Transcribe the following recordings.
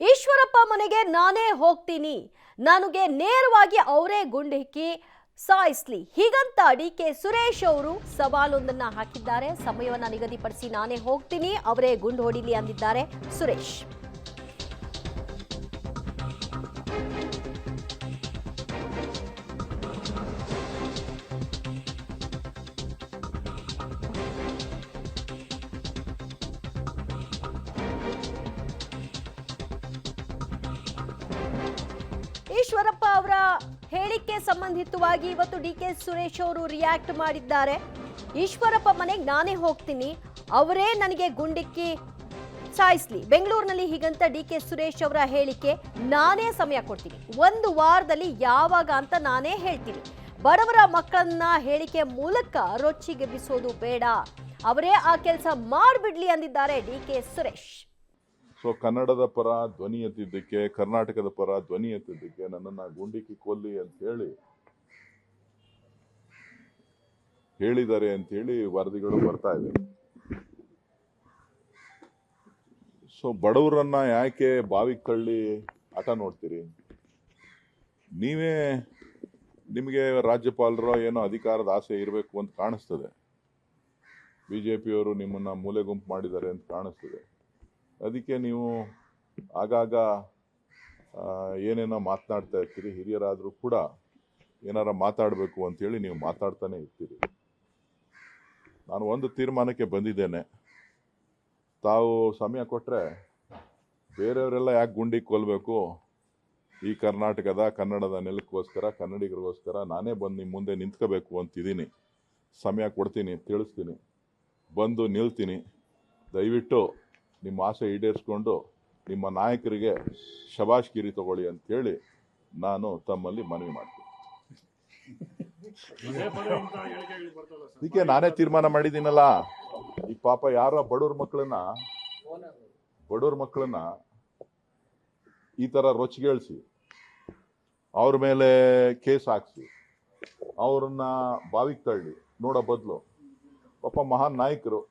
ಈಶ್ವರಪ್ಪ ಮನೆಗೆ ನಾನೇ ಹೋಗ್ತೀನಿ, ನನಗೆ ನೇರವಾಗಿ ಅವರೇ ಗುಂಡಿಕ್ಕಿ ಸಾಯಿಸ್ಲಿ, ಹೀಗಂತ ಡಿಕೆ ಸುರೇಶ್ ಅವರು ಸವಾಲೊಂದನ್ನ ಹಾಕಿದ್ದಾರೆ. ಸಮಯವನ್ನ ನಿಗದಿಪಡಿಸಿ ನಾನೇ ಹೋಗ್ತೀನಿ, ಅವರೇ ಗುಂಡು ಹೊಡಿಲಿ ಅಂದಿದ್ದಾರೆ ಸುರೇಶ್. ಈಶ್ವರಪ್ಪ ಅವರ ಹೇಳಿಕೆ ಸಂಬಂಧಿತವಾಗಿ ಇವತ್ತು ಡಿಕೆ ಸುರೇಶ್ ಅವರು ರಿಯಾಕ್ಟ್ ಮಾಡಿದ್ದಾರೆ. ಈಶ್ವರಪ್ಪ ಮನೆಗೆ ನಾನೇ ಹೋಗ್ತೀನಿ, ಅವರೇ ನನಗೆ ಗುಂಡಿಕ್ಕಿ ಸಾಯಿಸ್ಲಿ, ಬೆಂಗಳೂರಿನಲ್ಲಿ ಹೀಗಂತ ಡಿಕೆ ಸುರೇಶ್ ಅವರ ಹೇಳಿಕೆ. ನಾನೇ ಸಮಯ ಕೊಡ್ತೀನಿ, 1 ವಾರದಲ್ಲಿ ಯಾವಾಗ ಅಂತ ನಾನೇ ಹೇಳ್ತೀನಿ. ಬಡವರ ಮಕ್ಕಳನ್ನ ಹೇಳಿಕೆ ಮೂಲಕ ರೊಚ್ಚಿಗೆಬ್ಬಿಸೋದು ಬೇಡ, ಅವರೇ ಆ ಕೆಲಸ ಮಾಡಿಬಿಡ್ಲಿ ಅಂದಿದ್ದಾರೆ ಡಿಕೆ ಸುರೇಶ್. ಸೊ ಕನ್ನಡದ ಪರ ಧ್ವನಿ ಎತ್ತಿದ್ದಕ್ಕೆ, ಕರ್ನಾಟಕದ ಪರ ಧ್ವನಿ ಎತ್ತಿದ್ದಕ್ಕೆ ನನ್ನನ್ನು ಗುಂಡಿಕ್ಕಿ ಕೊಲ್ಲಿ ಅಂತ ಹೇಳಿದ್ದಾರೆ ಅಂತ ಹೇಳಿ ವರದಿಗಳು ಬರ್ತಾ ಇದೆ. ಸೊ ಬಡವರನ್ನ ಯಾಕೆ ಬಾವಿಗೆ ತಳ್ಳಿ ಆಟ ನೋಡ್ತೀರಿ? ನಿಮಗೆ ರಾಜ್ಯಪಾಲರೋ ಏನೋ ಅಧಿಕಾರದ ಆಸೆ ಇರಬೇಕು ಅಂತ ಕಾಣಿಸ್ತದೆ. ಬಿಜೆಪಿಯವರು ನಿಮ್ಮನ್ನ ಮೂಲೆ ಗುಂಪು ಮಾಡಿದ್ದಾರೆ ಅಂತ ಕಾಣಿಸ್ತದೆ. ಅದಕ್ಕೆ ನೀವು ಆಗಾಗ ಏನೇನೋ ಮಾತನಾಡ್ತಾ ಇರ್ತೀರಿ. ಹಿರಿಯರಾದರೂ ಕೂಡ ಏನಾರ ಮಾತಾಡಬೇಕು ಅಂತೇಳಿ ನೀವು ಮಾತಾಡ್ತಾನೆ ಇರ್ತೀರಿ. ನಾನು ಒಂದು ತೀರ್ಮಾನಕ್ಕೆ ಬಂದಿದ್ದೇನೆ, ತಾವು ಸಮಯ ಕೊಟ್ಟರೆ ಬೇರೆಯವರೆಲ್ಲ ಯಾಕೆ ಗುಂಡಿ ಕೊಲ್ಲಬೇಕು? ಈ ಕನ್ನಡದ ನೆಲಕ್ಕೋಸ್ಕರ, ಕನ್ನಡಿಗರಿಗೋಸ್ಕರ ನಾನೇ ಬಂದು ನಿಮ್ಮ ಮುಂದೆ ನಿಂತ್ಕೋಬೇಕು ಅಂತಿದ್ದೀನಿ. ಸಮಯ ಕೊಡ್ತೀನಿ, ತಿಳಿಸ್ತೀನಿ, ಬಂದು ನಿಲ್ತೀನಿ. ದಯವಿಟ್ಟು ನಿಮ್ಮ ಆಸೆ ಈಡೇರಿಸ್ಕೊಂಡು ನಿಮ್ಮ ನಾಯಕರಿಗೆ ಶಬಾಷ್ಗಿರಿ ತಗೊಳ್ಳಿ ಅಂತೇಳಿ ನಾನು ತಮ್ಮಲ್ಲಿ ಮನವಿ ಮಾಡ್ತೀನಿ. ಅದಕ್ಕೆ ನಾನೇ ತೀರ್ಮಾನ ಮಾಡಿದ್ದೀನಲ್ಲ. ಈ ಪಾಪ ಯಾರೋ ಬಡವ್ರ ಮಕ್ಕಳನ್ನ ಈ ತರ ರೊಚ್ಚಿಗೇಳಿಸಿ ಅವ್ರ ಮೇಲೆ ಕೇಸ್ ಹಾಕ್ಸಿ ಅವ್ರನ್ನ ಬಾವಿಗೆ ತಳ್ಳಿ ನೋಡೋ ಬದಲು ಪಾಪ ಮಹಾನ್ ನಾಯಕರು.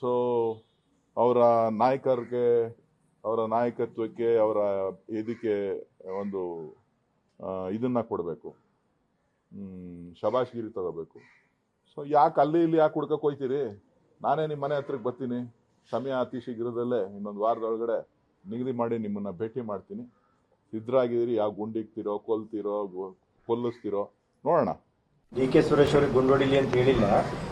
ಸೊ ಅವರ ನಾಯಕತ್ವಕ್ಕೆ, ಅವರ ಇದಕ್ಕೆ ಒಂದು ಇದನ್ನ ಕೊಡಬೇಕು, ಶಬಾಷ್ಗಿರಿ ತಗೋಬೇಕು. ಸೊ ಯಾಕೆ ಅಲ್ಲಿ ಇಲ್ಲಿ ಯಾಕೆ ಹುಡ್ಕಕ್ಕೆ ಹೋಯ್ತೀರಿ? ನಾನೇ ನಿಮ್ಮ ಮನೆ ಹತ್ರಕ್ಕೆ ಬರ್ತೀನಿ. ಸಮಯ ಅತಿ ಶೀಘ್ರದಲ್ಲೇ, ಇನ್ನೊಂದು ವಾರದೊಳಗಡೆ ನಿಗದಿ ಮಾಡಿ ನಿಮ್ಮನ್ನ ಭೇಟಿ ಮಾಡ್ತೀನಿ. ಸಿದ್ಧರಾಗಿದ್ದೀರಿ? ಯಾವ ಗುಂಡಿಕ್ತಿರೋ, ಕೊಲ್ಲಿಸ್ತಿರೋ ನೋಡೋಣ. ಡಿಕೆ ಸುರೇಶ್ ಅವರಿಗೆ ಗುಂಡೊಡಿಲಿ ಅಂತ ಹೇಳಿಲ್ಲ,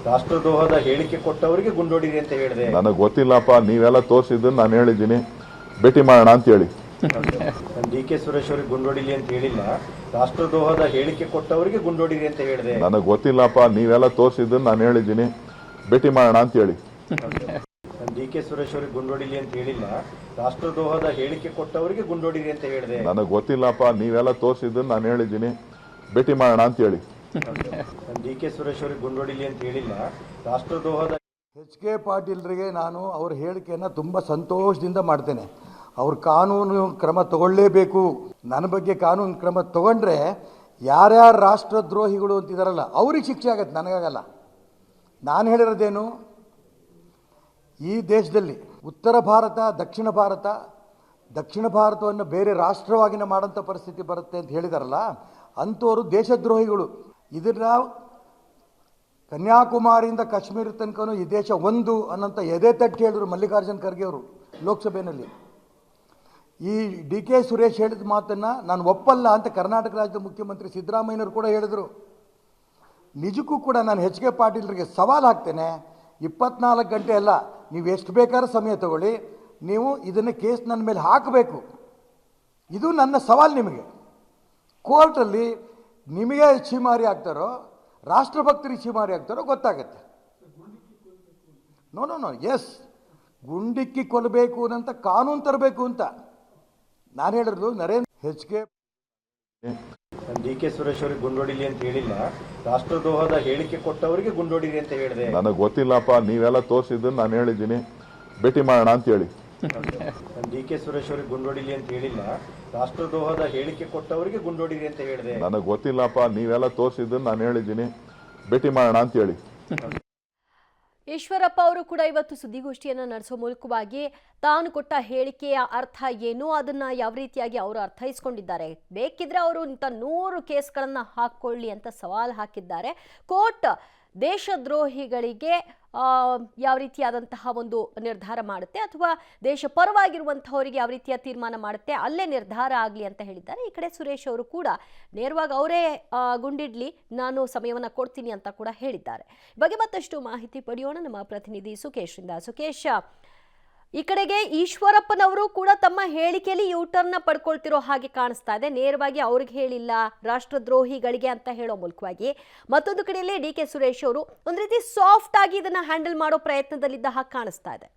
ರಾಷ್ಟ್ರದ್ರೋಹದ ಹೇಳಿಕೆ ಕೊಟ್ಟವರಿಗೆ ಗುಂಡೊಡಿಲಿ ಅಂತ ಹೇಳಿದೆ. ನನಗೆ ಗೊತ್ತಿಲ್ಲಪ್ಪ, ನೀವೆಲ್ಲ ತೋರಿಸಿದ್ದನ್ನು ನಾನು ಹೇಳಿದ್ದೀನಿ, ಭೇಟಿ ಮಾಡೋಣ ಅಂತ ಹೇಳಿ. ಡಿಕೆ ಸುರೇಶ್ ಅವರಿಗೆ ಗುಂಡೊಡಿಲಿ ಅಂತ ಹೇಳಿಲ್ಲ, ರಾಷ್ಟ್ರದ್ರೋಹದ ಹೇಳಿಕೆ ಕೊಟ್ಟವರಿಗೆ ಗುಂಡೊಡಿಲಿ ಅಂತ ಹೇಳಿದೆ. ನನಗೆ ಗೊತ್ತಿಲ್ಲಪ್ಪ, ನೀವೆಲ್ಲ ತೋರಿಸಿದ್ದನ್ನು ನಾನು ಹೇಳಿದ್ದೀನಿ, ಭೇಟಿ ಮಾಡೋಣ ಅಂತ ಹೇಳಿ. ಡಿಕೆ ಸುರೇಶ್ ಅವರಿಗೆ ಗುಂಡೊಡಿಲಿ ಅಂತ ಹೇಳಿಲ್ಲ, ರಾಷ್ಟ್ರದ್ರೋಹದ ಹೇಳಿಕೆ ಕೊಟ್ಟವರಿಗೆ ಗುಂಡೊಡಿಲಿ ಅಂತ ಹೇಳಿದೆ. ನನಗೆ ಗೊತ್ತಿಲ್ಲಪ್ಪ, ನೀವೆಲ್ಲ ತೋರಿಸಿದ್ದನ್ನು ನಾನು ಹೇಳಿದ್ದೀನಿ, ಭೇಟಿ ಮಾಡೋಣ ಅಂತ ಹೇಳಿ. ಡಿಕೆ ಸುರೇಶ್ ಅವರಿಗೆ ಗುಂಡೊಡಿಲಿ ಅಂತ ಹೇಳಿಲ್ಲ, ರಾಷ್ಟ್ರದ್ರೋಹದ HK ಪಾಟೀಲ್ರಿಗೆ ನಾನು ಅವ್ರ ಹೇಳಿಕೆಯನ್ನು ತುಂಬ ಸಂತೋಷದಿಂದ ಮಾಡ್ತೇನೆ. ಅವ್ರ ಕಾನೂನು ಕ್ರಮ ತಗೊಳ್ಳೇಬೇಕು. ನನ್ನ ಬಗ್ಗೆ ಕಾನೂನು ಕ್ರಮ ತಗೊಂಡ್ರೆ ಯಾರ್ಯಾರು ರಾಷ್ಟ್ರದ್ರೋಹಿಗಳು ಅಂತಿದಾರಲ್ಲ ಅವ್ರಿಗೆ ಶಿಕ್ಷೆ ಆಗತ್ತೆ, ನನಗಾಗಲ್ಲ. ನಾನು ಹೇಳಿರೋದೇನು, ಈ ದೇಶದಲ್ಲಿ ಉತ್ತರ ಭಾರತ, ದಕ್ಷಿಣ ಭಾರತವನ್ನು ಬೇರೆ ರಾಷ್ಟ್ರವಾಗಿನ ಮಾಡೋಂಥ ಪರಿಸ್ಥಿತಿ ಬರುತ್ತೆ ಅಂತ ಹೇಳಿದಾರಲ್ಲ, ಅಂಥವರು ದೇಶದ್ರೋಹಿಗಳು. ಇದನ್ನ ಕನ್ಯಾಕುಮಾರಿಯಿಂದ ಕಾಶ್ಮೀರ ತನಕನೂ ಈ ದೇಶ ಒಂದು ಅನ್ನೋಂಥ ಎದೆ ತಟ್ಟಿ ಹೇಳಿದ್ರು ಮಲ್ಲಿಕಾರ್ಜುನ್ ಖರ್ಗೆ ಅವರು ಲೋಕಸಭೆಯಲ್ಲಿ. ಈ ಡಿಕೆ ಸುರೇಶ್ ಹೇಳಿದ ಮಾತನ್ನು ನಾನು ಒಪ್ಪಲ್ಲ ಅಂತ ಕರ್ನಾಟಕ ರಾಜ್ಯದ ಮುಖ್ಯಮಂತ್ರಿ ಸಿದ್ದರಾಮಯ್ಯನವರು ಕೂಡ ಹೇಳಿದರು. ನಿಜಕ್ಕೂ ಕೂಡ ನಾನು HK ಪಾಟೀಲ್ರಿಗೆ ಸವಾಲು ಹಾಕ್ತೇನೆ, 24 ಗಂಟೆ ಅಲ್ಲ, ನೀವು ಎಷ್ಟು ಬೇಕಾದ್ರೂ ಸಮಯ ತಗೊಳ್ಳಿ, ನೀವು ಇದನ್ನು ಕೇಸ್ ನನ್ನ ಮೇಲೆ ಹಾಕಬೇಕು. ಇದು ನನ್ನ ಸವಾಲು ನಿಮಗೆ. ಕೋರ್ಟಲ್ಲಿ ನಿಮಗೆ ಛೀಮಾರಿ ಆಗ್ತಾರೋ, ರಾಷ್ಟ್ರಭಕ್ತರಿಗೆ ಛೀಮಾರಿ ಆಗ್ತಾರೋ ಗೊತ್ತಾಗತ್ತೆ. ನೋ ಎಸ್, ಗುಂಡಿಕ್ಕಿ ಕೊಲ್ಲಬೇಕು ಅಂತ ಕಾನೂನು ತರಬೇಕು ಅಂತ ನಾನು ಹೇಳಿರೋದು. HK ಡಿಕೆ ಸುರೇಶ್ ಅವರಿಗೆ ಗುಂಡೊಡಿಲಿ ಅಂತ ಹೇಳಿಲ್ಲ, ರಾಷ್ಟ್ರದ್ರೋಹದ ಹೇಳಿಕೆ ಕೊಟ್ಟವರಿಗೆ ಗುಂಡೊಡಿಲಿ ಅಂತ ಹೇಳಿದೆ. ನನಗೆ ಗೊತ್ತಿಲ್ಲಪ್ಪ, ನೀವೆಲ್ಲ ತೋರಿಸಿದ್ದನ್ನು ನಾನು ಹೇಳಿದ್ದೀನಿ, ಭೇಟಿ ಮಾಡೋಣ ಅಂತ ಹೇಳಿ. ಡಿಕೆ ಸುರೇಶ್ ಅವರಿಗೆ ಗುಂಡೊಡಿಲಿ ಅಂತ ಹೇಳಿಲ್ಲ, ರಾಷ್ಟ್ರದ್ರೋಹದ ಹೇಳಿಕೆ ಕೊಟ್ಟವರಿಗೆ ಗುಂಡೊಡಿಲಿ ಅಂತ ಹೇಳಿದೆ. ನನಗೆ ಗೊತ್ತಿಲ್ಲಪ್ಪ, ನೀವೆಲ್ಲ ತೋರಿಸಿದ್ದನ್ನು ನಾನು ಹೇಳಿದ್ದೀನಿ, ಭೇಟಿ ಮಾಡೋಣ ಅಂತ ಹೇಳಿ. ಈಶ್ವರಪ್ಪ ಅವರು ಕೂಡ ಇವತ್ತು ಸುದ್ದಿಗೋಷ್ಠಿಯನ್ನು ನಡೆಸೋ ಮೂಲಕವಾಗಿ ತಾನು ಕೊಟ್ಟ ಹೇಳಿಕೆಯ ಅರ್ಥ ಏನು ಅದನ್ನ ಯಾವ ರೀತಿಯಾಗಿ ಅವರು ಅರ್ಥೈಸಿಕೊಂಡಿದ್ದಾರೆ, ಬೇಕಿದ್ರೆ ಅವರು ಇಂಥ 100 ಕೇಸ್ಗಳನ್ನು ಹಾಕೊಳ್ಳಿ ಅಂತ ಸವಾಲು ಹಾಕಿದ್ದಾರೆ. ಕೋರ್ಟ್ ದೇಶದ್ರೋಹಿಗಳಿಗೆ ಯಾವ ರೀತಿಯಾದಂತಹ ಒಂದು ನಿರ್ಧಾರ ಮಾಡುತ್ತೆ ಅಥವಾ ದೇಶ ಪರವಾಗಿರುವಂತಹವರಿಗೆ ಯಾವ ರೀತಿಯ ತೀರ್ಮಾನ ಮಾಡುತ್ತೆ ಅಲ್ಲೇ ನಿರ್ಧಾರ ಆಗಲಿ ಅಂತ ಹೇಳಿದ್ದಾರೆ. ಈ ಕಡೆ ಸುರೇಶ್ ಅವರು ಕೂಡ ನೇರವಾಗಿ ಅವರೇ ಗುಂಡಿಡ್ಲಿ, ನಾನು ಸಮಯವನ್ನು ಕೊಡ್ತೀನಿ ಅಂತ ಕೂಡ ಹೇಳಿದ್ದಾರೆ. ಈ ಬಗ್ಗೆ ಮತ್ತಷ್ಟು ಮಾಹಿತಿ ಪಡೆಯೋಣ ನಮ್ಮ ಪ್ರತಿನಿಧಿ ಸುಕೇಶ್ರಿಂದ. ಸುಕೇಶ್, ಈ ಕಡೆಗೆ ಈಶ್ವರಪ್ಪನವರು ಕೂಡ ತಮ್ಮ ಹೇಳಿಕೆಯಲ್ಲಿ ಯೂಟರ್ನ್ ಪಡ್ಕೊಳ್ತಿರೋ ಹಾಗೆ ಕಾಣಿಸ್ತಾ ಇದೆ. ನೇರವಾಗಿ ಅವ್ರಿಗೆ ಹೇಳಿಲ್ಲ, ರಾಷ್ಟ್ರದ್ರೋಹಿಗಳಿಗೆ ಅಂತ ಹೇಳೋ ಮೂಲಕವಾಗಿ. ಮತ್ತೊಂದು ಕಡೆಯಲ್ಲಿ ಡಿ.ಕೆ. ಸುರೇಶ್ ಅವರು ಒಂದು ರೀತಿ ಸಾಫ್ಟ್ ಆಗಿ ಇದನ್ನ ಹ್ಯಾಂಡಲ್ ಮಾಡೋ ಪ್ರಯತ್ನದಲ್ಲಿದ್ದ ಹಾಗೆ ಕಾಣಿಸ್ತಾ ಇದೆ.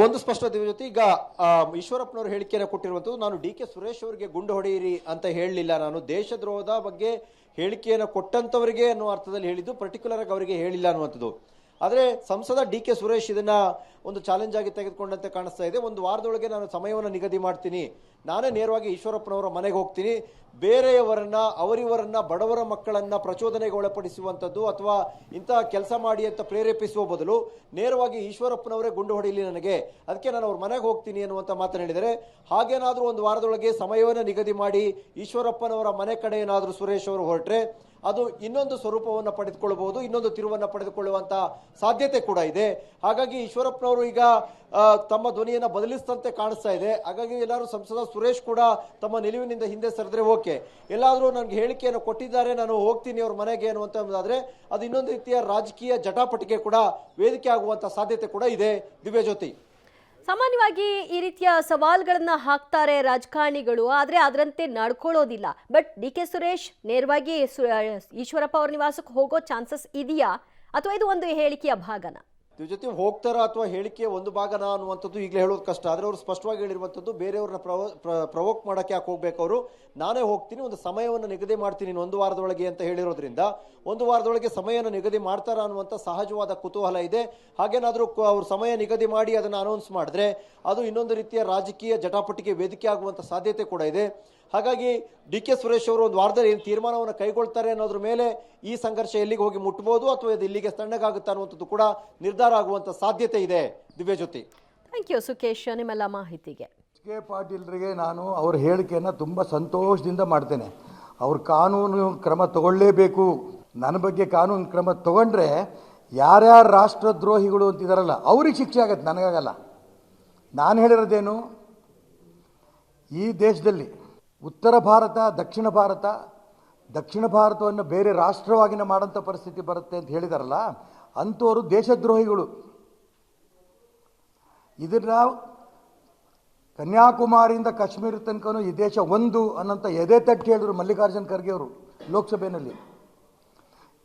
ಒಂದು ಸ್ಪಷ್ಟತೆ ಜೊತೆ ಈಗ ಈಶ್ವರಪ್ಪನವರು ಹೇಳಿಕೆಯನ್ನು ಕೊಟ್ಟಿರುವಂತದ್ದು, ನಾನು ಡಿ.ಕೆ. ಸುರೇಶ್ ಅವರಿಗೆ ಗುಂಡು ಹೊಡೆಯಿರಿ ಅಂತ ಹೇಳಲಿಲ್ಲ, ನಾನು ದೇಶದ್ರೋಹದ ಬಗ್ಗೆ ಹೇಳಿಕೆಯನ್ನು ಕೊಟ್ಟಂತವರಿಗೆ ಅನ್ನೋ ಅರ್ಥದಲ್ಲಿ ಹೇಳಿದ್ದು, ಪರ್ಟಿಕ್ಯುಲರ್ ಆಗಿ ಅವರಿಗೆ ಹೇಳಿಲ್ಲ ಅನ್ನುವಂಥದ್ದು. ಆದರೆ ಸಂಸದ ಡಿ.ಕೆ. ಸುರೇಶ್ ಇದನ್ನ ಒಂದು ಚಾಲೆಂಜ್ ಆಗಿ ತೆಗೆದುಕೊಂಡಂತೆ ಕಾಣಿಸ್ತಾ ಇದೆ. ಒಂದು ವಾರದೊಳಗೆ ನಾನು ಸಮಯವನ್ನು ನಿಗದಿ ಮಾಡ್ತೀನಿ, ನಾನೇ ನೇರವಾಗಿ ಈಶ್ವರಪ್ಪನವರ ಮನೆಗೆ ಹೋಗ್ತೀನಿ, ಬೇರೆಯವರನ್ನ ಅವರಿವರನ್ನ ಬಡವರ ಮಕ್ಕಳನ್ನ ಪ್ರಚೋದನೆಗೆ ಒಳಪಡಿಸುವಂಥದ್ದು ಅಥವಾ ಇಂತಹ ಕೆಲಸ ಮಾಡಿ ಅಂತ ಪ್ರೇರೇಪಿಸುವ ಬದಲು ನೇರವಾಗಿ ಈಶ್ವರಪ್ಪನವರೇ ಗುಂಡು ಹೊಡೆಯಲಿ ನನಗೆ, ಅದಕ್ಕೆ ನಾನು ಅವ್ರ ಮನೆಗೆ ಹೋಗ್ತೀನಿ ಅನ್ನುವಂಥ ಮಾತನ್ನು ಹೇಳಿದರೆ, ಹಾಗೇನಾದರೂ ಒಂದು ವಾರದೊಳಗೆ ಸಮಯವನ್ನು ನಿಗದಿ ಮಾಡಿ ಈಶ್ವರಪ್ಪನವರ ಮನೆ ಕಡೆ ಏನಾದರೂ ಸುರೇಶ್ ಅವರು ಹೊರಟ್ರೆ ಅದು ಇನ್ನೊಂದು ಸ್ವರೂಪವನ್ನು ಪಡೆದುಕೊಳ್ಳಬಹುದು, ಇನ್ನೊಂದು ತಿರುವನ್ನು ಪಡೆದುಕೊಳ್ಳುವಂತ ಸಾಧ್ಯತೆ ಕೂಡ ಇದೆ. ಹಾಗಾಗಿ ಈಶ್ವರಪ್ಪನವರು ಈಗ ತಮ್ಮ ಧ್ವನಿಯನ್ನು ಬದಲಿಸಿದಂತೆ ಕಾಣಿಸ್ತಾ ಇದೆ. ಹಾಗಾಗಿ ಎಲ್ಲರೂ ಸಂಸದ ಸುರೇಶ್ ಕೂಡ ತಮ್ಮ ನಿಲುವಿನಿಂದ ಹಿಂದೆ ಸರಿದ್ರೆ ಓಕೆ, ಎಲ್ಲಾದರೂ ನನಗೆ ಹೇಳಿಕೆಯನ್ನು ಕೊಟ್ಟಿದ್ದಾರೆ ನಾನು ಹೋಗ್ತೀನಿ ಅವ್ರ ಮನೆಗೆ ಅನ್ನುವಂಥದ್ದಾದ್ರೆ ಅದು ಇನ್ನೊಂದು ರೀತಿಯ ರಾಜಕೀಯ ಜಟಾಪಟಿಗೆ ಕೂಡ ವೇದಿಕೆ ಆಗುವಂತ ಸಾಧ್ಯತೆ ಕೂಡ ಇದೆ. ದಿವ್ಯಜ್ಯೋತಿ, ಸಾಮಾನ್ಯವಾಗಿ ಈ ರೀತಿಯ ಸವಾಲುಗಳನ್ನ ಹಾಕ್ತಾರೆ ರಾಜಕಾರಣಿಗಳು, ಆದ್ರೆ ಅದರಂತೆ ನಡ್ಕೊಳ್ಳೋದಿಲ್ಲ. ಬಟ್ ಡಿ.ಕೆ. ಸುರೇಶ್ ನೇರವಾಗಿ ಈಶ್ವರಪ್ಪ ಅವ್ರ ನಿವಾಸಕ್ಕೆ ಹೋಗೋ ಚಾನ್ಸಸ್ ಇದೆಯಾ ಅಥವಾ ಇದು ಒಂದು ಹೇಳಿಕೆಯ ಭಾಗನ? ಇದ್ರ ಜೊತೆ ಹೋಗ್ತಾರ ಅಥವಾ ಹೇಳಿಕೆ ಒಂದು ಭಾಗನ ಅನ್ನುವಂಥದ್ದು ಈಗಲೇ ಹೇಳೋದು ಕಷ್ಟ. ಆದರೆ ಅವರು ಸ್ಪಷ್ಟವಾಗಿ ಹೇಳಿರುವಂಥದ್ದು, ಬೇರೆಯವ್ರನ್ನ ಪ್ರವೋಕ್ ಮಾಡಕ್ಕೆ ಯಾಕೆ ಹೋಗ್ಬೇಕು, ಅವರು ನಾನೇ ಹೋಗ್ತೀನಿ, ಒಂದು ಸಮಯವನ್ನು ನಿಗದಿ ಮಾಡ್ತೀನಿ ಒಂದು ವಾರದೊಳಗೆ ಅಂತ ಹೇಳಿರೋದ್ರಿಂದ ಒಂದು ವಾರದೊಳಗೆ ಸಮಯವನ್ನು ನಿಗದಿ ಮಾಡ್ತಾರ ಅನ್ನುವಂಥ ಸಹಜವಾದ ಕುತೂಹಲ ಇದೆ. ಹಾಗೇನಾದರೂ ಅವ್ರು ಸಮಯ ನಿಗದಿ ಮಾಡಿ ಅದನ್ನು ಅನೌನ್ಸ್ ಮಾಡಿದ್ರೆ ಅದು ಇನ್ನೊಂದು ರೀತಿಯ ರಾಜಕೀಯ ಜಟಾಪಟಿಗೆ ವೇದಿಕೆ ಆಗುವಂಥ ಸಾಧ್ಯತೆ ಕೂಡ ಇದೆ. ಹಾಗಾಗಿ ಡಿ.ಕೆ. ಸುರೇಶ್ ಅವರು ಒಂದು ವಾರದಲ್ಲಿ ಏನು ತೀರ್ಮಾನವನ್ನು ಕೈಗೊಳ್ತಾರೆ ಅನ್ನೋದ್ರ ಮೇಲೆ ಈ ಸಂಘರ್ಷ ಎಲ್ಲಿಗೆ ಹೋಗಿ ಮುಟ್ಟಬಹುದು ಅಥವಾ ಇದು ಇಲ್ಲಿಗೆ ತಣ್ಣಗಾಗುತ್ತೆ ಅನ್ನುವಂಥದ್ದು ಕೂಡ ನಿರ್ಧಾರ ಆಗುವಂಥ ಸಾಧ್ಯತೆ ಇದೆ. ದಿವ್ಯಜ್ಯೋತಿ, ಥ್ಯಾಂಕ್ ಯು ಸುಕೇಶ್ ನಿಮ್ಮೆಲ್ಲ ಮಾಹಿತಿಗೆ. ಕೆ ಪಾಟೀಲ್ರಿಗೆ ನಾನು ಅವ್ರ ಹೇಳಿಕೆಯನ್ನು ತುಂಬ ಸಂತೋಷದಿಂದ ಮಾಡ್ತೇನೆ. ಅವ್ರು ಕಾನೂನು ಕ್ರಮ ತಗೊಳ್ಳೇಬೇಕು. ನನ್ನ ಬಗ್ಗೆ ಕಾನೂನು ಕ್ರಮ ತಗೊಂಡ್ರೆ ಯಾರ್ಯಾರು ರಾಷ್ಟ್ರದ್ರೋಹಿಗಳು ಅಂತಿದಾರಲ್ಲ ಅವ್ರಿಗೆ ಶಿಕ್ಷೆ ಆಗತ್ತೆ, ನನಗಾಗಲ್ಲ. ನಾನು ಹೇಳಿರೋದೇನು, ಈ ದೇಶದಲ್ಲಿ ಉತ್ತರ ಭಾರತ ದಕ್ಷಿಣ ಭಾರತವನ್ನು ಬೇರೆ ರಾಷ್ಟ್ರವಾಗಿನ ಮಾಡೋಂಥ ಪರಿಸ್ಥಿತಿ ಬರುತ್ತೆ ಅಂತ ಹೇಳಿದಾರಲ್ಲ, ಅಂಥವರು ದೇಶದ್ರೋಹಿಗಳು. ಇದನ್ನ ಕನ್ಯಾಕುಮಾರಿಯಿಂದ ಕಾಶ್ಮೀರ ತನಕನೂ ಈ ದೇಶ ಒಂದು ಅನ್ನೋಂಥ ಎದೆ ತಟ್ಟಿ ಹೇಳಿದ್ರು ಮಲ್ಲಿಕಾರ್ಜುನ್ ಖರ್ಗೆ ಅವರು ಲೋಕಸಭೆಯಲ್ಲಿ.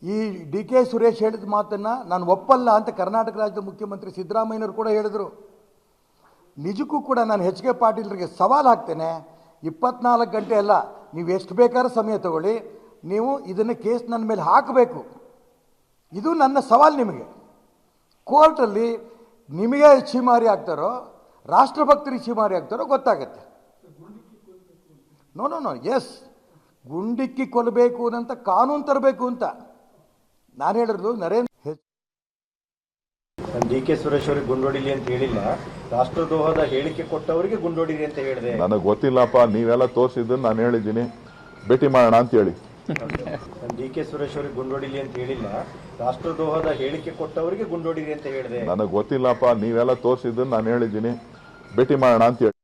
ಈ ಡಿ.ಕೆ. ಸುರೇಶ್ ಹೇಳಿದ ಮಾತನ್ನು ನಾನು ಒಪ್ಪಲ್ಲ ಅಂತ ಕರ್ನಾಟಕ ರಾಜ್ಯದ ಮುಖ್ಯಮಂತ್ರಿ ಸಿದ್ದರಾಮಯ್ಯನವರು ಕೂಡ ಹೇಳಿದರು. ನಿಜಕ್ಕೂ ಕೂಡ ನಾನು ಎಚ್.ಕೆ. ಪಾಟೀಲ್ರಿಗೆ ಸವಾಲು ಹಾಕ್ತೇನೆ, 24 ಗಂಟೆ ಅಲ್ಲ, ನೀವು ಎಷ್ಟು ಬೇಕಾದ್ರೂ ಸಮಯ ತಗೊಳ್ಳಿ, ನೀವು ಇದನ್ನು ಕೇಸ್ ನನ್ನ ಮೇಲೆ ಹಾಕಬೇಕು. ಇದು ನನ್ನ ಸವಾಲು ನಿಮಗೆ. ಕೋರ್ಟಲ್ಲಿ ನಿಮಗೆ ಛೀಮಾರಿ ಆಗ್ತಾರೋ ರಾಷ್ಟ್ರಭಕ್ತರಿಗೆ ಛೀಮಾರಿ ಆಗ್ತಾರೋ ಗೊತ್ತಾಗತ್ತೆ. ನೋ ಎಸ್, ಗುಂಡಿಕ್ಕಿ ಕೊಲ್ಲಬೇಕು ಅನ್ನಂತ ಕಾನೂನು ತರಬೇಕು ಅಂತ ನಾನು ಹೇಳಿರೋದು. ಡಿ.ಕೆ. ಸುರೇಶ್ ಅವರಿಗೆ ಗುಂಡೊಡಿಲಿ ಅಂತ ಹೇಳಿಲ್ಲ, ರಾಷ್ಟ್ರದ್ರೋಹದ ಹೇಳಿಕೆ ಕೊಟ್ಟವರಿಗೆ ಗುಂಡೊಡಿರಿ ಅಂತ ಹೇಳಿದೆ. ನನಗೆ ಗೊತ್ತಿಲ್ಲಪ್ಪ, ನೀವೆಲ್ಲ ತೋರಿಸಿದ್ದನ್ನು ನಾನು ಹೇಳಿದ್ದೀನಿ, ಭೇಟಿ ಮಾಡೋಣ ಅಂತ ಹೇಳಿ. ಡಿ.ಕೆ. ಸುರೇಶ್ ಅವರಿಗೆ ಗುಂಡೊಡಿಲಿ ಅಂತ ಹೇಳಿಲ್ಲ, ರಾಷ್ಟ್ರದ್ರೋಹದ ಹೇಳಿಕೆ ಕೊಟ್ಟವರಿಗೆ ಗುಂಡೊಡಿರಿ ಅಂತ ಹೇಳಿದೆ. ನನಗೆ ಗೊತ್ತಿಲ್ಲಪ್ಪ, ನೀವೆಲ್ಲ ತೋರಿಸಿದ್ದನ್ನು ನಾನು ಹೇಳಿದ್ದೀನಿ, ಭೇಟಿ ಮಾಡೋಣ ಅಂತ ಹೇಳಿ.